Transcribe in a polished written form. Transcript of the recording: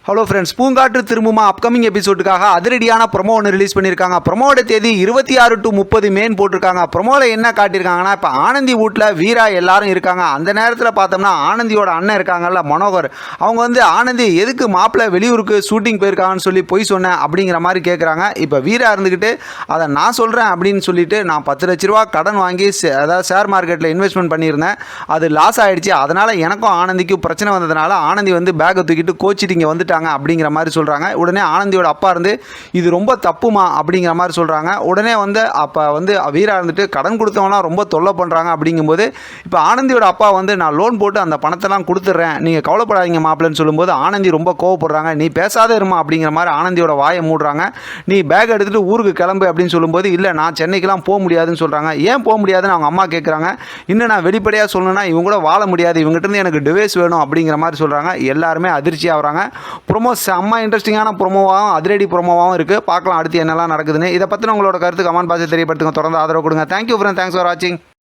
Hello friends, பூங்காற்று திரும்புமா upcoming எபிசோடுக்காக அதிரடியான promo ஒன்று release பண்ணியிருக்காங்க. ப்ரொமோட தேதி 26 to 30 மேன் போட்டிருக்காங்க. ப்ரொமோவில் என்ன காட்டியிருக்காங்கன்னா, இப்போ ஆனந்தி வீட்டில் வீரா எல்லாரும் இருக்காங்க. அந்த நேரத்தில் பார்த்தோம்னா ஆனந்தியோட அண்ணன் இருக்காங்கல்ல மனோகர், அவங்க வந்து ஆனந்தி எதுக்கு மாப்பிள்ளை வெளியூருக்கு ஷூட்டிங் போயிருக்காங்கன்னு சொல்லி பொய் சொன்னேன் அப்படிங்கிற மாதிரி கேட்குறாங்க. இப்போ வீரா இருந்துக்கிட்டு அதை நான் சொல்கிறேன் அப்படின்னு சொல்லிட்டு, நான் 10 லட்ச ரூபா கடன் வாங்கி அதாவது ஷேர் மார்க்கெட்டில் இன்வெஸ்ட்மெண்ட் பண்ணியிருந்தேன், அது லாஸ் ஆகிடுச்சு. அதனால் எனக்கும் ஆனந்திக்கும் பிரச்சனை வந்ததுனால ஆனந்தி வந்து பேக்கை தூக்கிட்டு கோச்சிட்டு இங்கே வந்துட்டாங்க அப்படிங்கிற மாதிரி சொல்கிறாங்க. உடனே ஆனந்தியோட அப்பா இருந்து இது ரொம்ப தப்புமா அப்படிங்கிற மாதிரி சொல்கிறாங்க. உடனே வந்து அப்போ வந்து வீரா இருந்துட்டு கடன் கொடுத்தவங்களாம் ரொம்ப தொல்லை பண்ணுறாங்க அப்படிங்கும்போது, இப்போ ஆனந்தியோட அப்பா வந்து நான் லோன் போட்டு அந்த பணத்தெல்லாம் கொடுத்துட்றேன், நீங்கள் கவலைப்படாதீங்க மாப்பிள்ளைன்னு சொல்லும்போது ஆனந்தி ரொம்ப கோவப்படுறாங்க. நீ பேசாத இருமா அப்படிங்கிற மாதிரி ஆனந்தியோட வாயை மூடுறாங்க. நீ பேக் எடுத்துகிட்டு ஊருக்கு கிளம்பு அப்படின்னு சொல்லும்போது, இல்லை நான் சென்னைக்கெலாம் போக முடியாதுன்னு சொல்கிறாங்க. ஏன் போக முடியாதுன்னு அவங்க அம்மா கேட்குறாங்க. இன்னும் நான் வெளிப்படையாக சொல்லணும்னா இவங்க கூட வாழ முடியாது, இவங்ககிட்ட எனக்கு டிவைஸ் வேணும் அப்படிங்கிற மாதிரி சொல்கிறாங்க. எல்லாருமே அதிர்ச்சி ஆகிறாங்க. ப்ரொமோ செம்ம இன்ட்ரெஸ்டிங்கான ப்ரொமோவாகவும் அதிரடி ப்ரொமோவாகவும் இருக்குது. பார்க்கலாம் அடுத்து என்னெல்லாம் நடக்குதுன்னு. இதை பற்றின உங்களோட கருத்து கமெண்ட் பாக்ஸில் தெரியப்படுத்துங்க. தொடர்ந்து ஆதரவு கொடுங்க. தேங்க்யூ ஃப்ரெண்ட், தேங்க்ஸ் ஃபார் வாட்சிங்.